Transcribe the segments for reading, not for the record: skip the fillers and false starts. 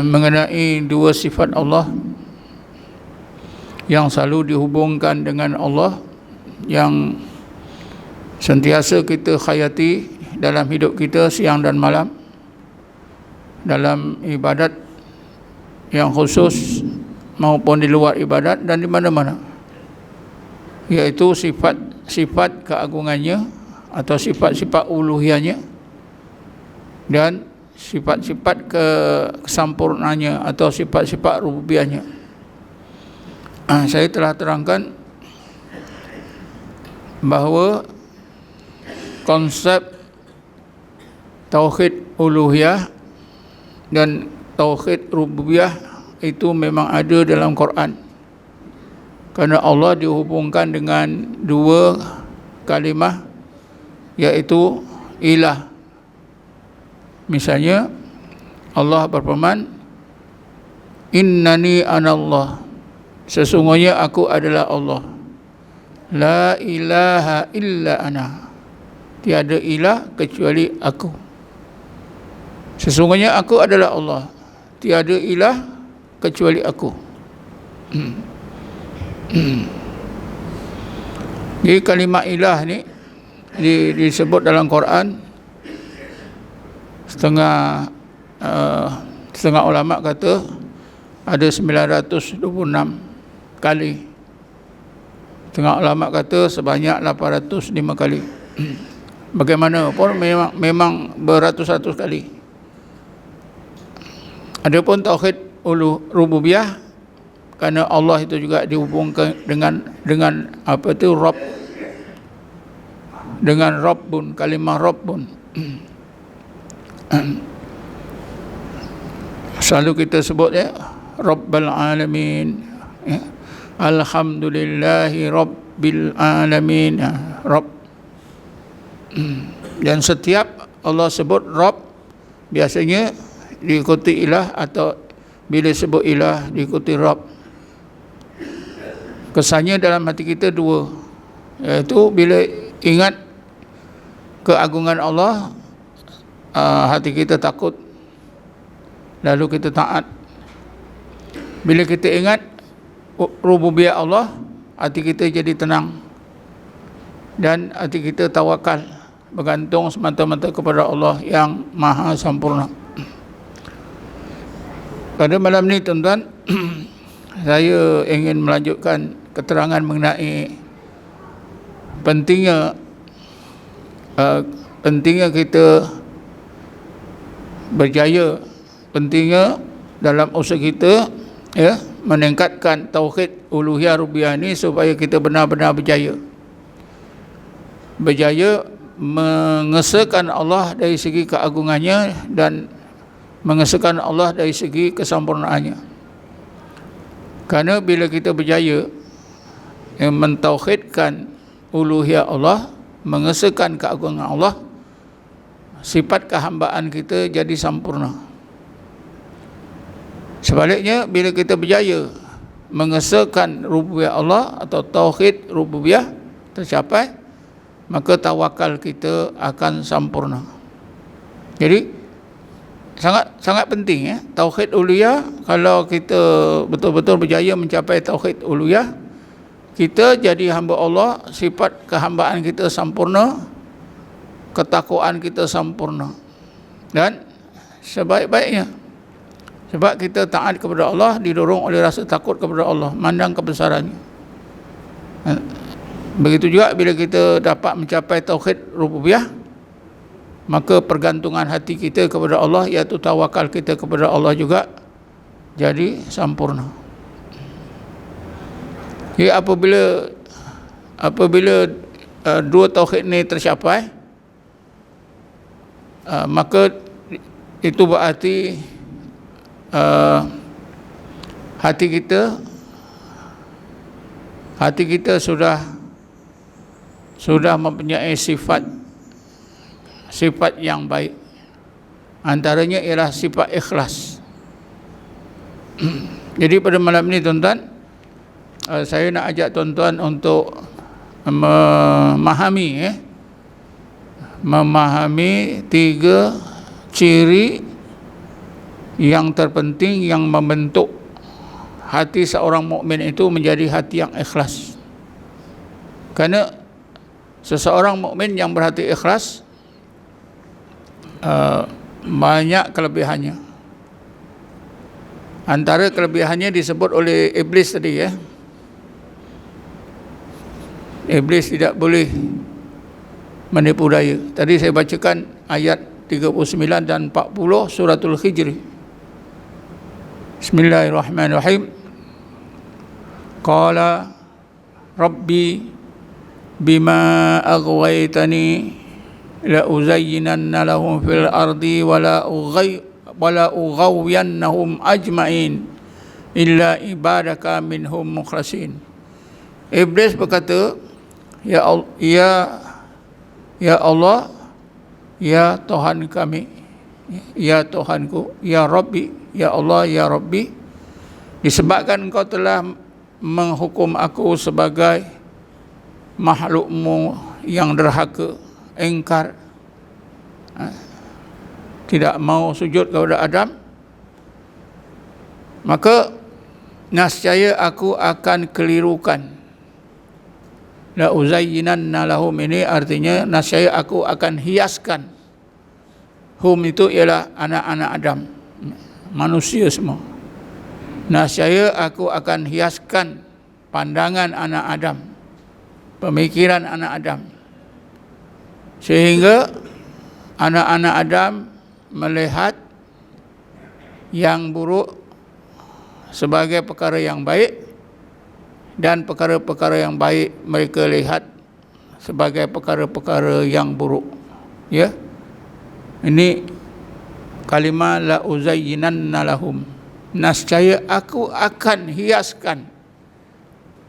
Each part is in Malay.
mengenai dua sifat Allah yang selalu dihubungkan dengan Allah, yang sentiasa kita khayati dalam hidup kita siang dan malam, dalam ibadat yang khusus maupun di luar ibadat dan di mana-mana, iaitu sifat keagungannya atau sifat-sifat uluhiyahnya dan sifat-sifat kesempurnaannya atau sifat-sifat rububiyahnya. Saya telah terangkan bahawa konsep tauhid uluhiyah dan tauhid rububiyah itu memang ada dalam Quran, kerana Allah dihubungkan dengan dua kalimah, iaitu ilah. Misalnya Allah berfirman, innani anallah, sesungguhnya aku adalah Allah, la ilaha illa ana, tiada ilah kecuali aku. Sesungguhnya aku adalah Allah, tiada ilah kecuali aku. Jadi kalimat ilah ni disebut dalam Quran, setengah ulama kata ada 926 kali, setengah ulama kata sebanyak 805 kali. Bagaimanapun memang beratus-ratus kali. Adapun tauhid rububiyah, kerana Allah itu juga dihubungkan dengan apa itu Rabb, dengan Rabbun, kalimah Rabbun. Selalu kita sebut ya, Rabbal Alamin, ya. Alhamdulillahi Rabbil Alamin, ya. Rabb. Dan setiap Allah sebut Rabb, biasanya diikuti ilah, atau bila sebut ilah diikuti Rabb. Kesannya dalam hati kita dua, iaitu bila ingat keagungan Allah, hati kita takut, lalu kita taat. Bila kita ingat rububiyah Allah, hati kita jadi tenang dan hati kita tawakal, bergantung semata-mata kepada Allah yang maha sempurna. Pada malam ni tuan-tuan, saya ingin melanjutkan keterangan mengenai pentingnya kita berjaya, pentingnya dalam usaha kita, ya, meningkatkan tauhid uluhiyah rububiyah ni supaya kita benar-benar berjaya mengesahkan Allah dari segi keagungannya dan mengesahkan Allah dari segi kesempurnaannya. Kerana bila kita berjaya mentauhidkan uluhiyah Allah, mengesahkan keagungan Allah, sifat kehambaan kita jadi sempurna. Sebaliknya, bila kita berjaya mengesahkan rububiyah Allah atau tauhid rububiyah tercapai, maka tawakal kita akan sempurna. Jadi sangat penting, ya, tauhid uluhiyah. Kalau kita betul-betul berjaya mencapai tauhid uluhiyah, kita jadi hamba Allah, sifat kehambaan kita sempurna, ketakwaan kita sempurna, dan sebaik-baiknya, sebab kita taat kepada Allah didorong oleh rasa takut kepada Allah, mandang kebesarannya. Begitu juga bila kita dapat mencapai tauhid rububiyah, maka pergantungan hati kita kepada Allah, iaitu tawakal kita kepada Allah juga jadi sempurna. Jadi apabila dua tauhid ini tercapai, maka itu berarti hati kita sudah mempunyai sifat yang baik. Antaranya ialah sifat ikhlas. Jadi pada malam ini tuan-tuan, saya nak ajak tuan-tuan untuk memahami tiga ciri yang terpenting yang membentuk hati seorang mukmin itu menjadi hati yang ikhlas. Kerana seseorang mukmin yang berhati ikhlas banyak kelebihannya. Antara kelebihannya disebut oleh iblis tadi, ya. Iblis tidak boleh menipu daya. Tadi saya bacakan ayat 39 dan 40 suratul Hijr. Bismillahirrahmanirrahim. Qala Rabbi bima aghwaytani la uzayyinanna lahum fil ardi wala ughawiyannahum ajma'in illa ibadaka minhum mukhlasin. Iblis berkata, ya Allah, ya Tuhan kami, ya Tuhanku, ya Rabbi, ya Allah, ya Rabbi, disebabkan engkau telah menghukum aku sebagai makhlukmu yang derhaka, engkar, tidak mau sujud kepada Adam, maka nascaya aku akan kelirukan. La uzayyinanna lahum, ini artinya nascaya aku akan hiaskan. Hum itu ialah anak-anak Adam, manusia semua. Nascaya aku akan hiaskan pandangan anak Adam, pemikiran anak Adam, sehingga anak-anak Adam melihat yang buruk sebagai perkara yang baik, dan perkara-perkara yang baik mereka lihat sebagai perkara-perkara yang buruk. Ya, ini kalimah la uzayyinanna lahum, nascaya aku akan hiaskan.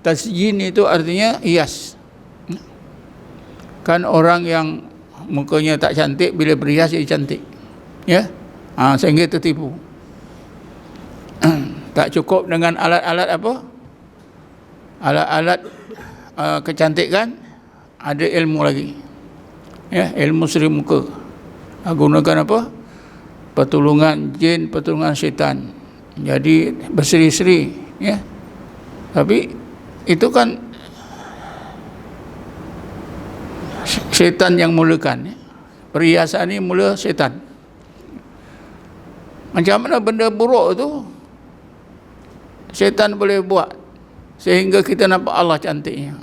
Tasyin itu artinya hias. Kan orang yang mukanya tak cantik, bila berhias jadi cantik, ya, sehingga tertipu. Tak cukup dengan alat-alat apa, alat-alat kecantikan, ada ilmu lagi, ya, ilmu seri muka. Gunakan apa, pertolongan jin, pertolongan syaitan, jadi berseri-seri, ya. Tapi itu kan syaitan yang mulakan, ya. Perhiasan ni mula syaitan. Macam mana benda buruk tu syaitan boleh buat sehingga kita nampak Allah cantiknya.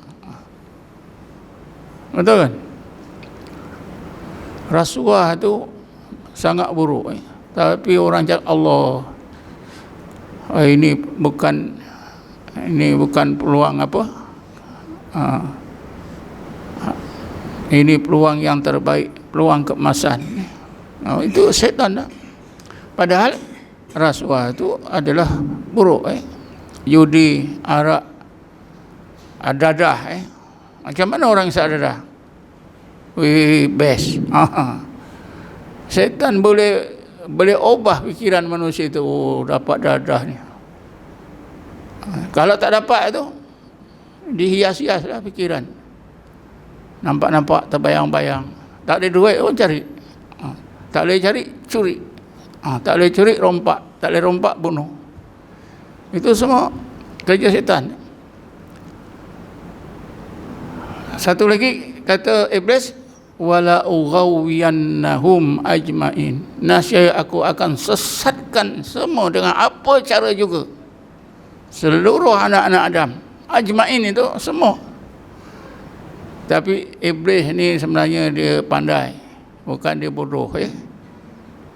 Betul kan? Rasuah tu sangat buruk, tapi orang cakap Allah, ini bukan peluang apa, ini peluang yang terbaik, peluang keemasan. Itu syaitan dah. Padahal rasuah itu adalah buruk, judi, arak, dadah, macam mana orang isap dadah? Best. Syaitan boleh ubah fikiran manusia itu. Dapat dadah ni. Kalau tak dapat tu, dihias-hiaslah fikiran. Nampak-nampak, terbayang-bayang. Tak ada duit pun cari. Tak boleh cari, curi. Tak boleh curi, rompak. Tak boleh rompak, bunuh. Itu semua kerja syaitan. Satu lagi kata iblis, wala ughawiyannahum ajma'in, nascaya aku akan sesatkan semua dengan apa cara juga, seluruh anak-anak Adam. Ajma'in itu semua. Tapi iblis ni sebenarnya dia pandai, bukan dia bodoh, ya.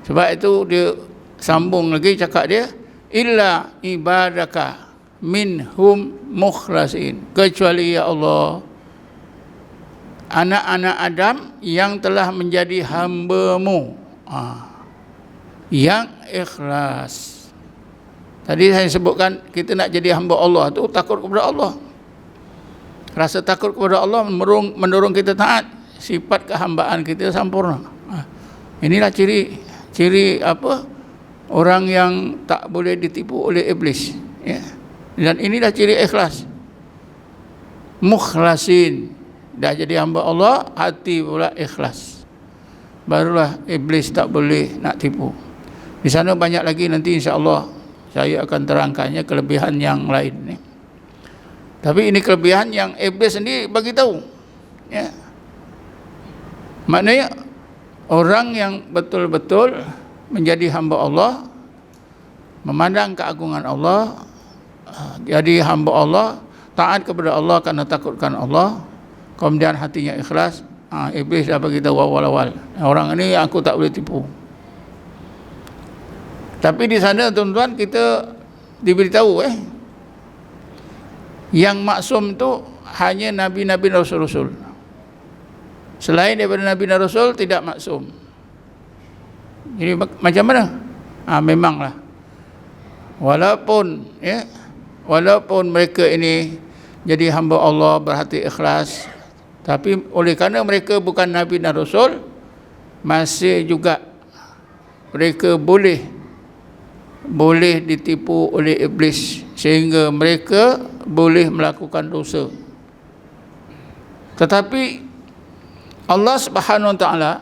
Sebab itu dia sambung lagi cakap dia, illa ibadaka minhum mukhlasin, kecuali ya Allah anak-anak Adam yang telah menjadi hamba-Mu, yang ikhlas. Tadi saya sebutkan, kita nak jadi hamba Allah tu takut kepada Allah. Rasa takut kepada Allah mendorong kita taat, sifat kehambaan kita sempurna. Inilah ciri apa, orang yang tak boleh ditipu oleh iblis, ya. Dan inilah ciri ikhlas. Mukhlasin, dah jadi hamba Allah, hati pula ikhlas, barulah iblis tak boleh nak tipu. Di sana banyak lagi, nanti insya-Allah saya akan terangkannya kelebihan yang lain ni. Tapi ini kelebihan yang iblis sendiri bagi tahu. Ya. Maknanya orang yang betul-betul menjadi hamba Allah, memandang keagungan Allah, jadi hamba Allah, taat kepada Allah kerana takutkan Allah, kemudian hatinya ikhlas, iblis dah bagi tahu awal-awal, orang ini aku tak boleh tipu. Tapi di sana tuan-tuan kita diberitahu yang maksum tu hanya nabi-nabi dan rasul-rasul. Selain daripada nabi dan rasul tidak maksum. Jadi macam mana? Memanglah. Walaupun mereka ini jadi hamba Allah, berhati ikhlas, tapi oleh kerana mereka bukan nabi dan rasul, masih juga mereka boleh ditipu oleh iblis, sehingga mereka boleh melakukan dosa. Tetapi Allah Subhanahu Wa Taala,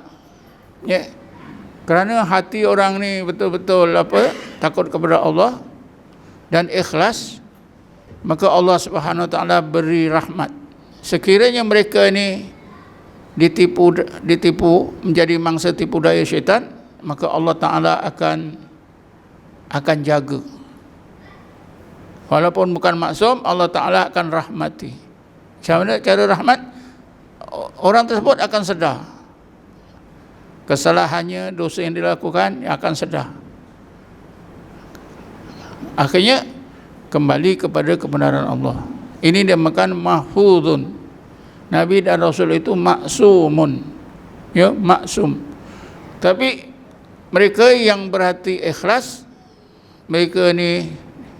kerana hati orang ni betul-betul takut kepada Allah dan ikhlas, maka Allah Subhanahu Wa Taala beri rahmat. Sekiranya mereka ni ditipu menjadi mangsa tipu daya syaitan, maka Allah Taala akan jaga. Walaupun bukan maksum, Allah Ta'ala akan rahmati. Macam mana cara rahmat? Orang tersebut akan sedar kesalahannya, dosa yang dilakukan, akan sedar. Akhirnya kembali kepada kebenaran Allah. Ini dinamakan mahfuzun. Nabi dan Rasul itu maksumun, maksum. Tapi mereka yang berhati ikhlas, mereka ni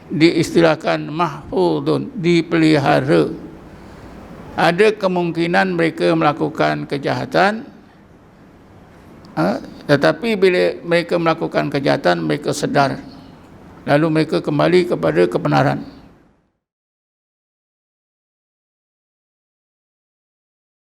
diistilahkan mahfuzun, dipelihara. Ada kemungkinan mereka melakukan kejahatan, tetapi bila mereka melakukan kejahatan, mereka sedar, lalu mereka kembali kepada kebenaran.